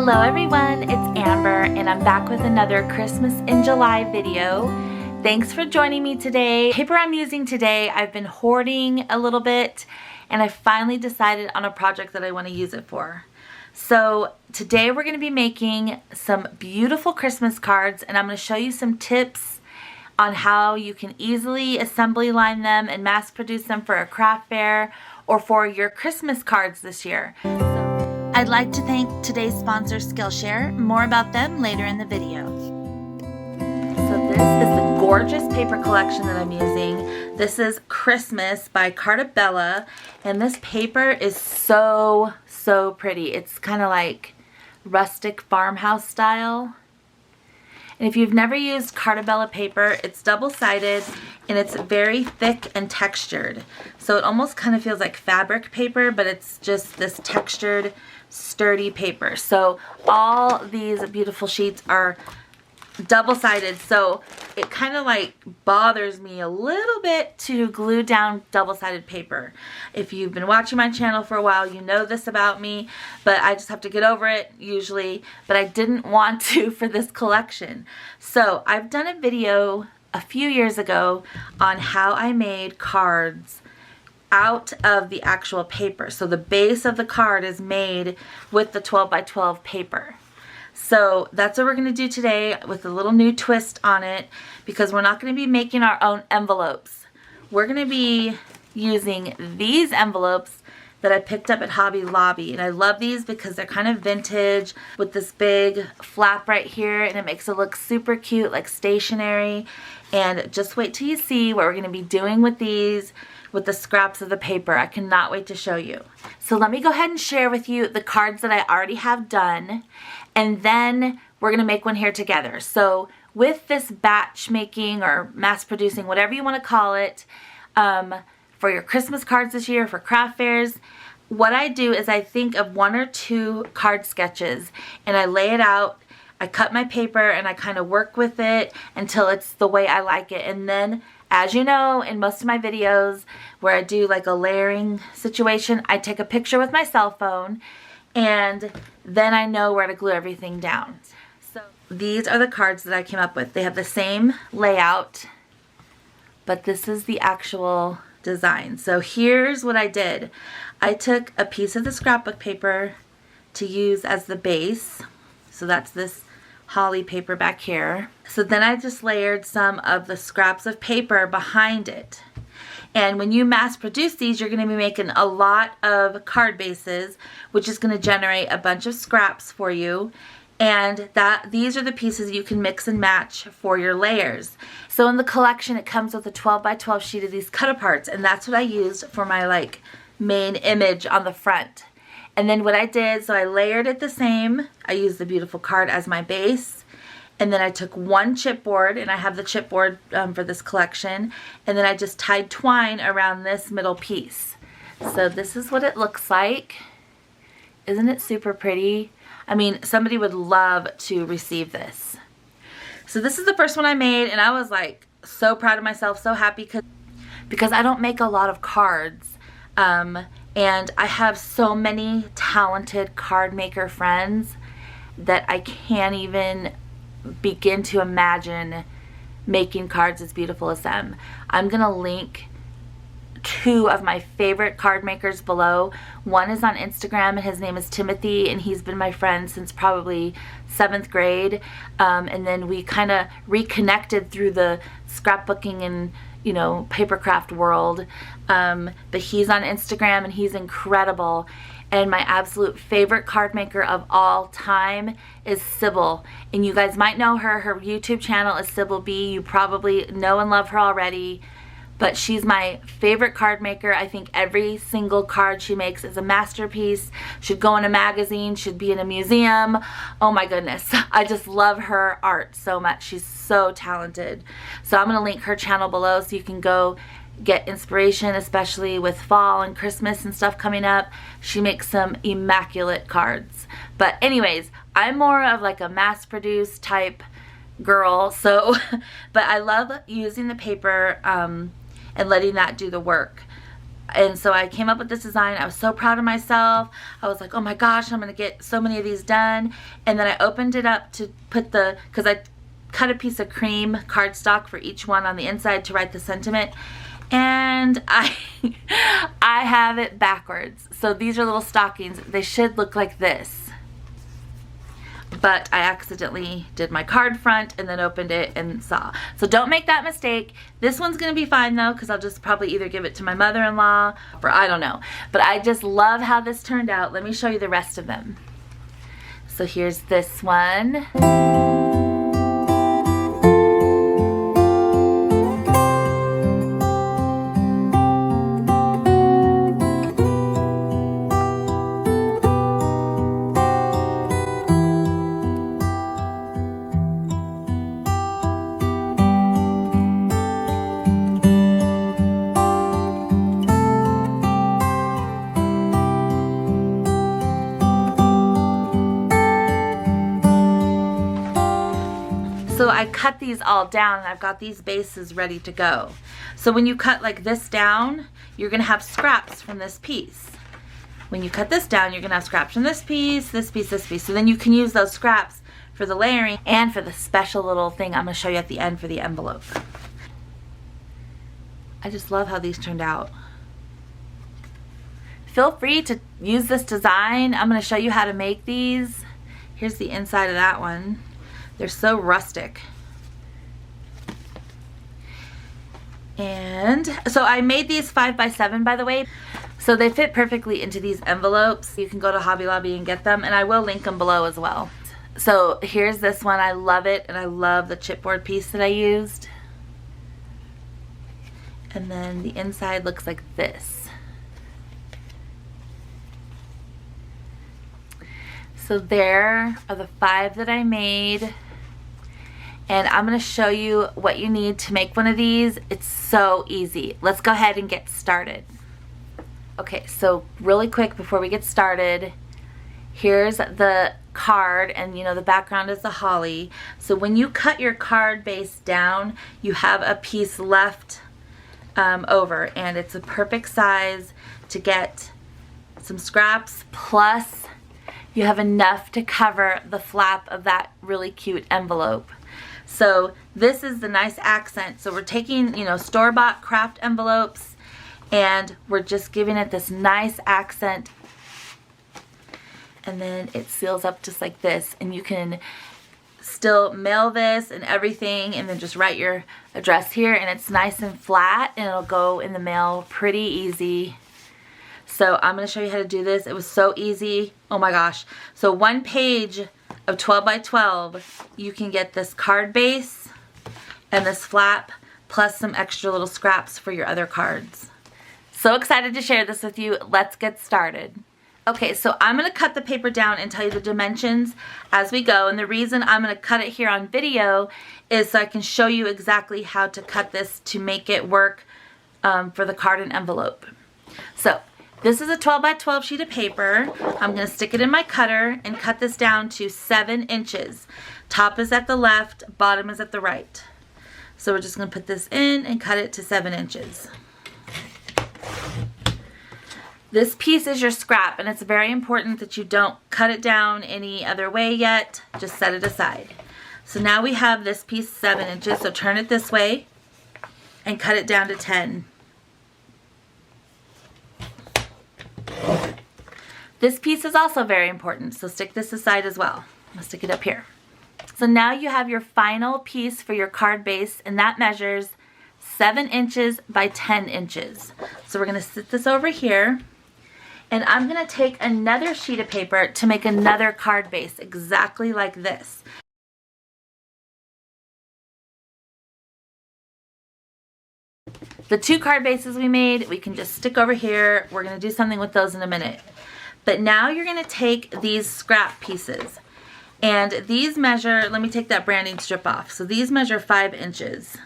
Hello everyone, it's Amber and I'm back with another Christmas in July video. Thanks for joining me today. The paper I'm using today, I've been hoarding a little bit and I finally decided on a project that I want to use it for. So today we're going to be making some beautiful Christmas cards and I'm going to show you some tips on how you can easily assembly line them and mass produce them for a craft fair or for your Christmas cards this year. I'd like to thank today's sponsor, Skillshare. More about them later in the video. So this is the gorgeous paper collection that I'm using. This is Christmas by Carta, and this paper is so pretty. It's kind of like rustic farmhouse style. And if you've never used Carta paper, it's double-sided and it's very thick and textured. So it almost kind of feels like fabric paper, but it's just this textured, sturdy paper. So all these beautiful sheets are double-sided, so it kind of like bothers me a little bit to glue down double-sided paper. If you've been watching my channel for a while, you know this about me, but I just have to get over it usually, but I didn't want to for this collection. So I've done a video a few years ago on how I made cards out of the actual paper. So the base of the card is made with the 12 by 12 paper. So that's what we're going to do today with a little new twist on it, because we're not going to be making our own envelopes. We're going to be using these envelopes that I picked up at Hobby Lobby, and I love these because they're kind of vintage with this big flap right here, and it makes it look super cute, like stationery. And just wait till you see what we're going to be doing with these with the scraps of the paper. I cannot wait to show you. So let me go ahead and share with you the cards that I already have done, and then we're going to make one here together. So with this batch making or mass producing, whatever you want to call it, for your Christmas cards this year, for craft fairs, what I do is I think of 1 or 2 card sketches and I lay it out. I cut my paper and I kind of work with it until it's the way I like it. And then, as you know, in most of my videos where I do like a layering situation, I take a picture with my cell phone and then I know where to glue everything down. So these are the cards that I came up with. They have the same layout, but this is the actual design. So here's what I did. I took a piece of the scrapbook paper to use as the base. So that's this holly paper back here. So then I just layered some of the scraps of paper behind it. And when you mass produce these, you're going to be making a lot of card bases, which is going to generate a bunch of scraps for you. And these are the pieces you can mix and match for your layers. So in the collection, it comes with a 12 by 12 sheet of these cut aparts, and that's what I used for my like main image on the front. And then what I did, so I layered it the same. I used the beautiful card as my base. And then I took one chipboard, and I have the chipboard for this collection. And then I just tied twine around this middle piece. So this is what it looks like. Isn't it super pretty? I mean, somebody would love to receive this. So this is the first one I made, and I was like so proud of myself, so happy because I don't make a lot of cards. And I have so many talented card maker friends that I can't even begin to imagine making cards as beautiful as them. I'm gonna link 2 of my favorite card makers below. One is on Instagram and his name is Timothy, and he's been my friend since probably 7th grade. And then we kind of reconnected through the scrapbooking and paper craft world. But he's on Instagram and he's incredible. And my absolute favorite card maker of all time is Sybil. And you guys might know her. Her YouTube channel is Sybil B. You probably know and love her already. But she's my favorite card maker. I think every single card she makes is a masterpiece. Should go in a magazine, should be in a museum. Oh my goodness. I just love her art so much. She's so talented. So I'm going to link her channel below so you can go get inspiration, especially with fall and Christmas and stuff coming up. She makes some immaculate cards. But anyways, I'm more of like a mass-produced type girl. So, but I love using the paper and letting that do the work. And so I came up with this design. I was so proud of myself. I was like, oh my gosh, I'm gonna get so many of these done. And then I opened it up to put because I cut a piece of cream cardstock for each one on the inside to write the sentiment. And I have it backwards. So these are little stockings. They should look like this. But I accidentally did my card front and then opened it and saw. So don't make that mistake. This one's gonna be fine though, because I'll just probably either give it to my mother-in-law or I don't know. But I just love how this turned out. Let me show you the rest of them. So here's this one. So I cut these all down and I've got these bases ready to go. So when you cut like this down, you're gonna have scraps from this piece. When you cut this down, you're gonna have scraps from this piece, this piece, this piece. So then you can use those scraps for the layering and for the special little thing I'm gonna show you at the end for the envelope. I just love how these turned out. Feel free to use this design. I'm gonna show you how to make these. Here's the inside of that one. They're so rustic. And so I made these 5x7, by the way. So they fit perfectly into these envelopes. You can go to Hobby Lobby and get them, and I will link them below as well. So here's this one. I love it, and I love the chipboard piece that I used. And then the inside looks like this. So there are the 5 that I made. And I'm going to show you what you need to make one of these. It's so easy. Let's go ahead and get started. Okay, so really quick before we get started, here's the card, and you know the background is the holly. So when you cut your card base down, you have a piece left over, and it's a perfect size to get some scraps, plus you have enough to cover the flap of that really cute envelope. So this is the nice accent. So we're taking, you know, store-bought craft envelopes and we're just giving it this nice accent. And then it seals up just like this. And you can still mail this and everything and then just write your address here. And it's nice and flat and it'll go in the mail pretty easy. So I'm going to show you how to do this. It was so easy. Oh my gosh. So one page of 12 by 12, you can get this card base and this flap plus some extra little scraps for your other cards. So excited to share this with you. Let's get started. Okay, so I'm going to cut the paper down and tell you the dimensions as we go. And the reason I'm going to cut it here on video is so I can show you exactly how to cut this to make it work for the card and envelope. So this is a 12 by 12 sheet of paper. I'm going to stick it in my cutter and cut this down to 7 inches. Top is at the left, bottom is at the right. So we're just going to put this in and cut it to 7 inches. This piece is your scrap, and it's very important that you don't cut it down any other way yet. Just set it aside. So now we have this piece 7 inches, so turn it this way and cut it down to 10. This piece is also very important, so stick this aside as well. I'll stick it up here. So now you have your final piece for your card base, and that measures 7 inches by 10 inches. So we're going to sit this over here, and I'm going to take another sheet of paper to make another card base exactly like this. The 2 card bases we made, we can just stick over here. We're going to do something with those in a minute. But now you're going to take these scrap pieces. And these measure, let me take that branding strip off. So these measure 5 inches.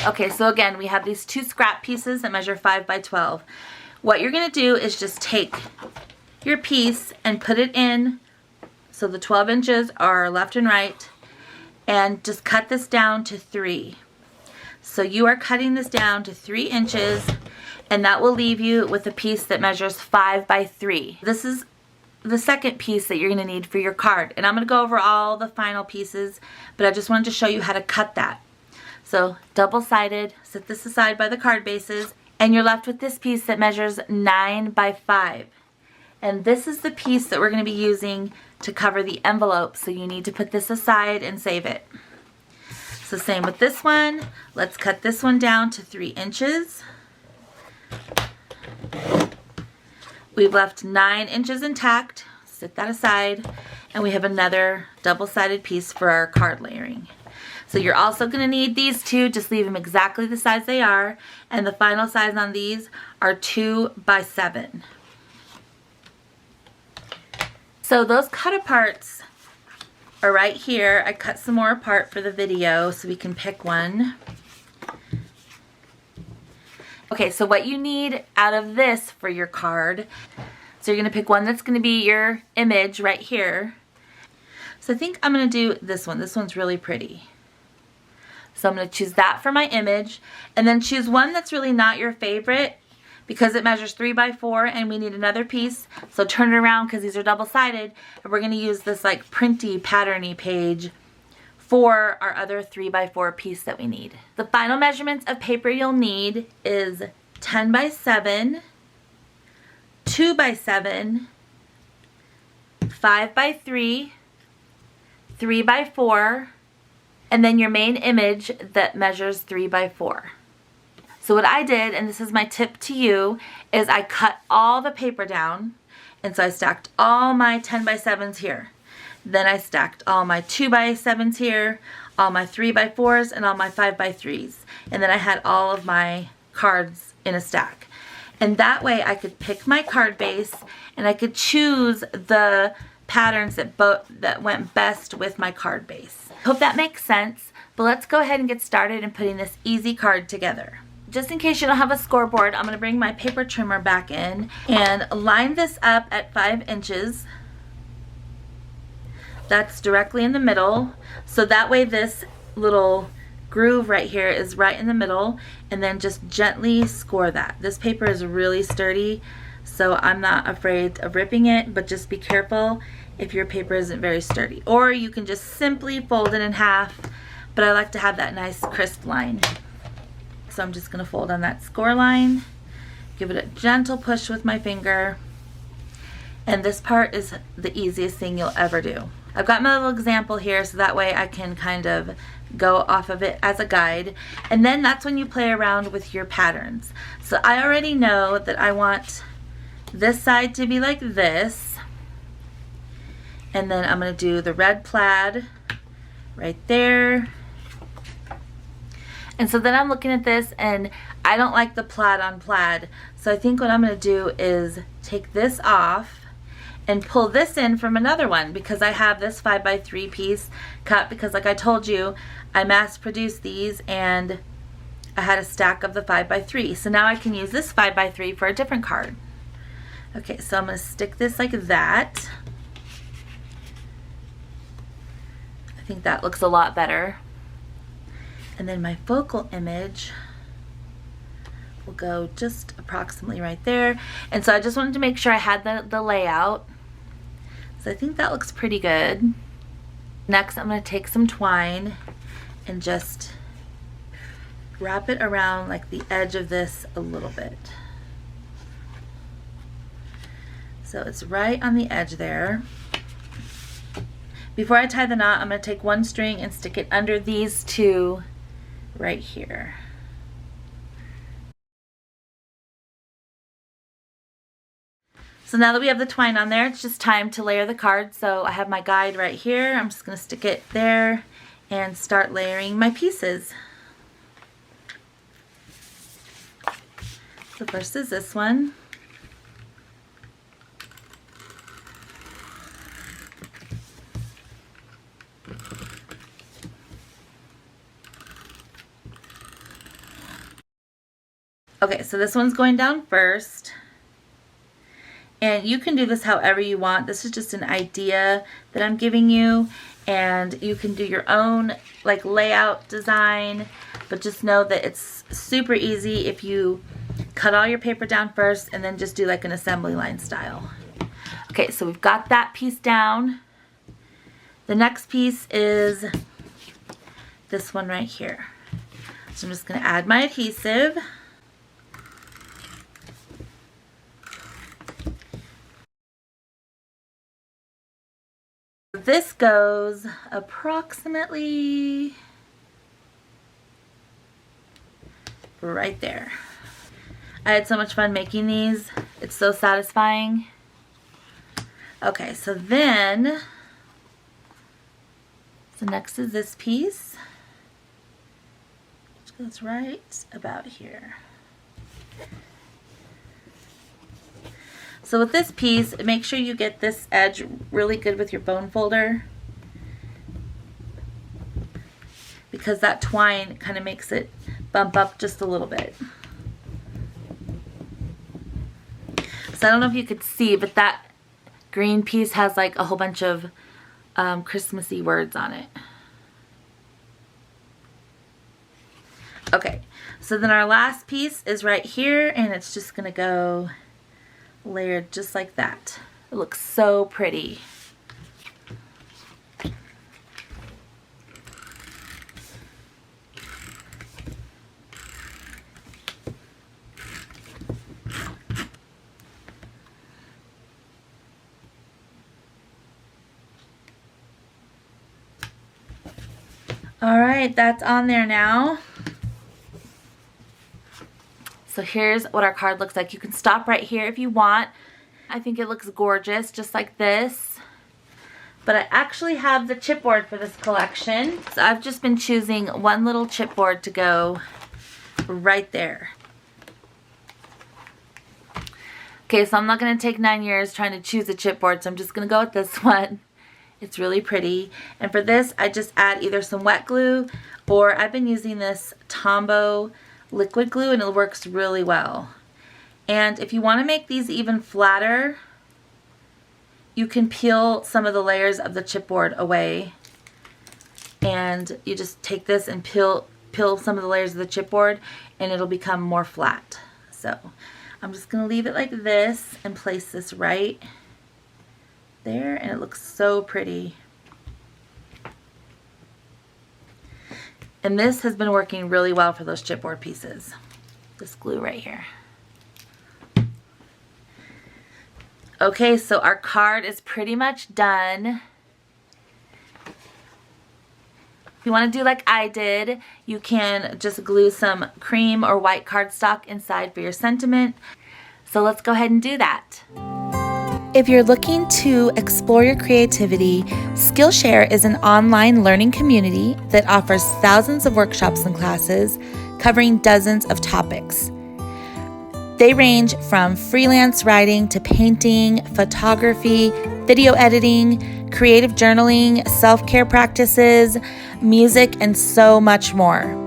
Okay, so again, we have these 2 scrap pieces that measure 5 by 12. What you're going to do is just take your piece and put it in. So the 12 inches are left and right. And just cut this down to 3. So you are cutting this down to 3 inches, and that will leave you with a piece that measures 5 by 3. This is the second piece that you're going to need for your card. And I'm going to go over all the final pieces, but I just wanted to show you how to cut that. So double-sided, set this aside by the card bases, and you're left with this piece that measures 9 by 5. And this is the piece that we're going to be using to cover the envelope, so you need to put this aside and save it. So same with this one. Let's cut this one down to 3 inches. We've left 9 inches intact. Set that aside. And we have another double-sided piece for our card layering. So you're also going to need these two. Just leave them exactly the size they are. And the final size on these are 2 by 7. So those cut aparts are right here. I cut some more apart for the video so we can pick one. Okay, so what you need out of this for your card, so you're going to pick one that's going to be your image right here. So I think I'm going to do this one. This one's really pretty. So I'm going to choose that for my image, and then choose one that's really not your favorite because it measures 3 by 4 and we need another piece. So turn it around because these are double-sided, and we're going to use this like printy, patterny page for our other 3 by 4 piece that we need. The final measurements of paper you'll need is 10 by 7, 2 by 7, 5 by 3, 3 by 4, and then your main image that measures 3 by 4. So what I did, and this is my tip to you, is I cut all the paper down, and so I stacked all my 10 by 7s here. Then I stacked all my 2 by 7s here, all my 3 by 4s, and all my 5 by 3s. And then I had all of my cards in a stack. And that way I could pick my card base, and I could choose the patterns that went best with my card base. Hope that makes sense, but let's go ahead and get started in putting this easy card together. Just in case you don't have a scoreboard, I'm going to bring my paper trimmer back in and line this up at 5 inches. That's directly in the middle. So that way this little groove right here is right in the middle, and then just gently score that. This paper is really sturdy, so I'm not afraid of ripping it, but just be careful if your paper isn't very sturdy. Or you can just simply fold it in half, but I like to have that nice crisp line. So I'm just going to fold on that score line, give it a gentle push with my finger, and this part is the easiest thing you'll ever do. I've got my little example here so that way I can kind of go off of it as a guide, and then that's when you play around with your patterns. So I already know that I want this side to be like this, and then I'm going to do the red plaid right there. And so then I'm looking at this and I don't like the plaid on plaid. So I think what I'm going to do is take this off and pull this in from another one, because I have this 5 by 3 piece cut, because like I told you, I mass produced these and I had a stack of the 5 by 3. So now I can use this 5 by 3 for a different card. Okay, so I'm going to stick this like that. I think that looks a lot better. And then my focal image will go just approximately right there. And so I just wanted to make sure I had the layout. So I think that looks pretty good. Next, I'm going to take some twine and just wrap it around like the edge of this a little bit. So it's right on the edge there. Before I tie the knot, I'm going to take one string and stick it under these two right here. So now that we have the twine on there, it's just time to layer the card. So I have my guide right here. I'm just going to stick it there and start layering my pieces. So first is this one. Okay, so this one's going down first, and you can do this however you want. This is just an idea that I'm giving you, and you can do your own like layout design. but just know that it's super easy if you cut all your paper down first and then just do like an assembly line style. Okay, so we've got that piece down. The next piece is this one right here. So I'm just going to add my adhesive. This goes approximately right there. I had so much fun making these. It's so satisfying. Okay, so then, next is this piece, which goes right about here. So with this piece, make sure you get this edge really good with your bone folder, because that twine kind of makes it bump up just a little bit. So I don't know if you could see, but that green piece has like a whole bunch of Christmassy words on it. Okay, so then our last piece is right here, and it's just gonna go layered just like that. It looks so pretty. Alright, that's on there now. So here's what our card looks like. You can stop right here if you want. I think it looks gorgeous, just like this. But I actually have the chipboard for this collection. So I've just been choosing one little chipboard to go right there. Okay, so I'm not going to take 9 years trying to choose a chipboard, so I'm just going to go with this one. It's really pretty. And for this, I just add either some wet glue, or I've been using this Tombow liquid glue, and it works really well. And if you want to make these even flatter, you can peel some of the layers of the chipboard away. And you just take this and peel some of the layers of the chipboard, and it'll become more flat. So I'm just going to leave it like this and place this right there, and it looks so pretty. And this has been working really well for those chipboard pieces. This glue right here. Okay, so our card is pretty much done. If you want to do like I did, you can just glue some cream or white cardstock inside for your sentiment. So let's go ahead and do that. If you're looking to explore your creativity, Skillshare is an online learning community that offers thousands of workshops and classes covering dozens of topics. They range from freelance writing to painting, photography, video editing, creative journaling, self-care practices, music, and so much more.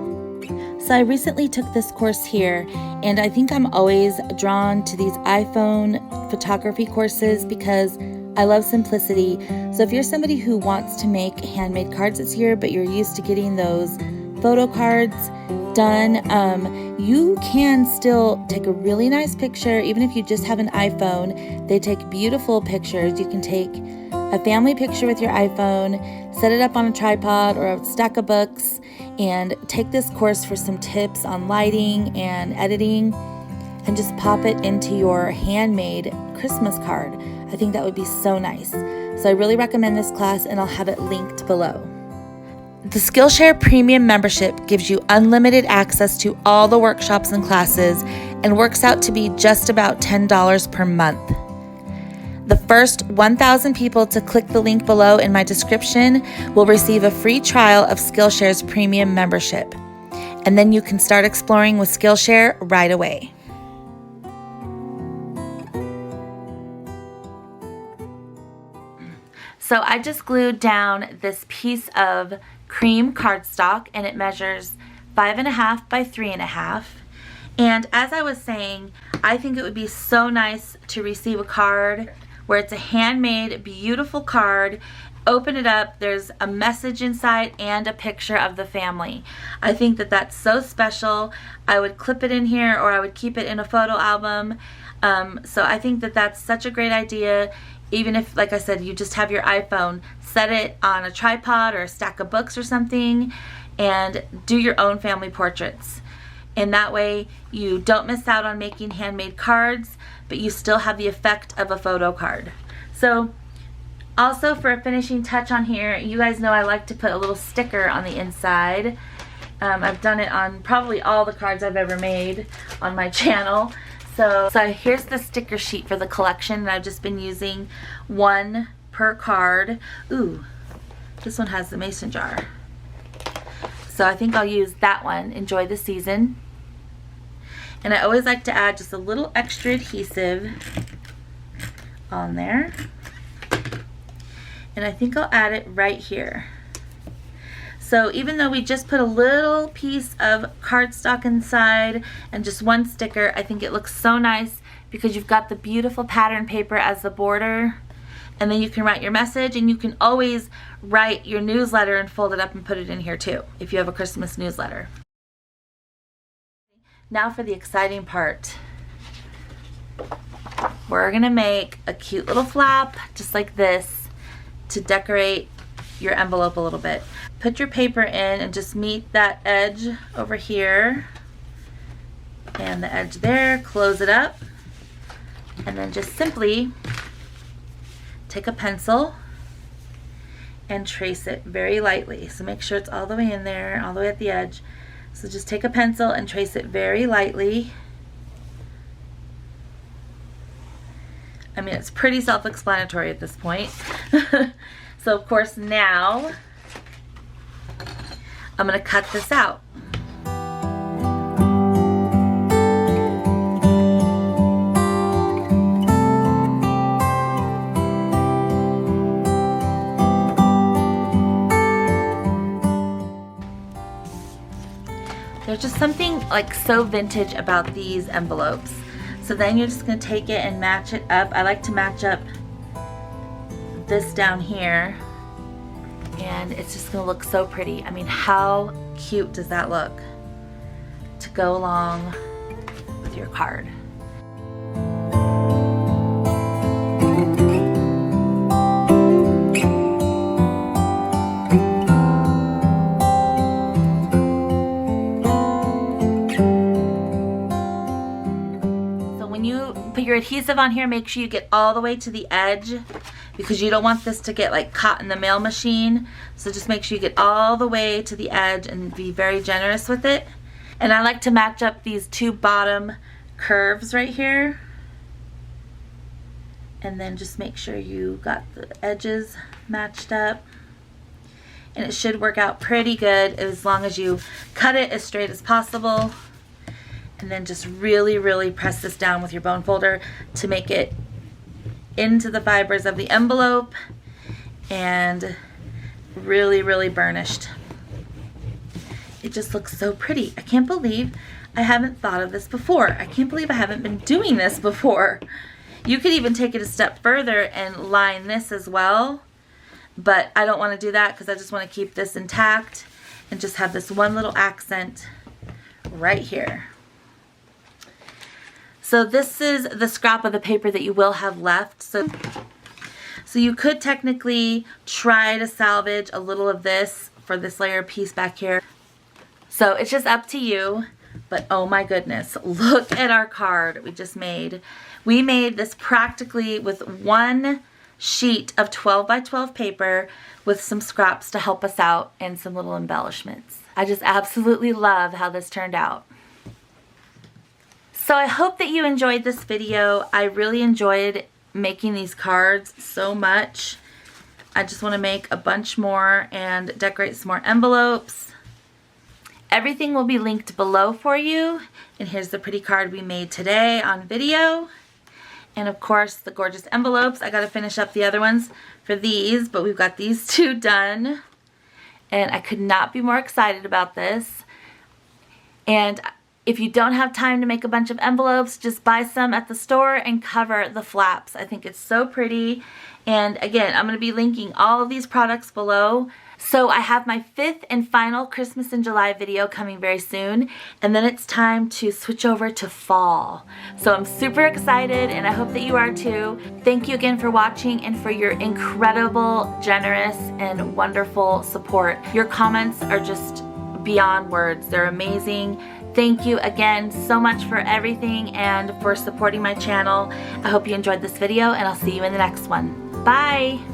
So I recently took this course here, and I think I'm always drawn to these iPhone photography courses because I love simplicity. So if you're somebody who wants to make handmade cards this year, but you're used to getting those photo cards done, you can still take a really nice picture. Even if you just have an iPhone, they take beautiful pictures. You can take a family picture with your iPhone, set it up on a tripod or a stack of books, and take this course for some tips on lighting and editing, and just pop it into your handmade Christmas card. I think that would be so nice. So I really recommend this class, and I'll have it linked below. The Skillshare Premium membership gives you unlimited access to all the workshops and classes and works out to be just about $10 per month. The first 1,000 people to click the link below in my description will receive a free trial of Skillshare's premium membership. And then you can start exploring with Skillshare right away. So I just glued down this piece of cream cardstock, and it measures 5.5 by 3.5. And as I was saying, I think it would be so nice to receive a card where it's a handmade, beautiful card. Open it up, there's a message inside and a picture of the family. I think that that's so special. I would clip it in here, or I would keep it in a photo album. So I think that that's such a great idea. Even if, like I said, you just have your iPhone, set it on a tripod or a stack of books or something, and do your own family portraits. And that way you don't miss out on making handmade cards, but you still have the effect of a photo card. So also, for a finishing touch on here, you guys know I like to put a little sticker on the inside. I've done it on probably all the cards I've ever made on my channel. So here's the sticker sheet for the collection, and I've just been using one per card. Ooh, this one has the mason jar. So I think I'll use that one, Enjoy the Season. And I always like to add just a little extra adhesive on there. And I think I'll add it right here. So even though we just put a little piece of cardstock inside and just one sticker, I think it looks so nice because you've got the beautiful pattern paper as the border. And then you can write your message, and you can always write your newsletter and fold it up and put it in here too if you have a Christmas newsletter. Now for the exciting part. We're gonna make a cute little flap just like this to decorate your envelope a little bit. Put your paper in and just meet that edge over here and the edge there, close it up, and then just simply take a pencil and trace it very lightly. So make sure it's all the way in there, all the way at the edge. So just take a pencil and trace it very lightly. I mean, it's pretty self-explanatory at this point. So of course now I'm going to cut this out. There's just something like so vintage about these envelopes. So then you're just going to take it and match it up. I like to match up this down here, and it's just going to look so pretty. I mean, how cute does that look to go along with your card? Your adhesive on here, make sure you get all the way to the edge because you don't want this to get like caught in the mail machine. So just make sure you get all the way to the edge and be very generous with it. And I like to match up these two bottom curves right here, and then just make sure you got the edges matched up, and it should work out pretty good as long as you cut it as straight as possible. And then just really press this down with your bone folder to make it into the fibers of the envelope and really burnished. It just looks so pretty. I can't believe I haven't thought of this before. I can't believe I haven't been doing this before. You could even take it a step further and line this as well, but I don't want to do that because I just want to keep this intact and just have this one little accent right here. So this is the scrap of the paper that you will have left. So you could technically try to salvage a little of this for this layer piece back here. So it's just up to you. But oh my goodness, look at our card we just made. We made this practically with one sheet of 12 by 12 paper with some scraps to help us out and some little embellishments. I just absolutely love how this turned out. So I hope that you enjoyed this video. I really enjoyed making these cards so much. I just want to make a bunch more and decorate some more envelopes. Everything will be linked below for you. And here's the pretty card we made today on video. And of course the gorgeous envelopes. I got to finish up the other ones for these, but we've got these two done. And I could not be more excited about this. And If you don't have time to make a bunch of envelopes, just buy some at the store and cover the flaps. I think it's so pretty. And again, I'm going to be linking all of these products below. So I have my 5th and final Christmas in July video coming very soon, and then it's time to switch over to fall. So I'm super excited, and I hope that you are too. Thank you again for watching and for your incredible, generous, and wonderful support. Your comments are just beyond words. They're amazing. Thank you again so much for everything and for supporting my channel. I hope you enjoyed this video, and I'll see you in the next one. Bye!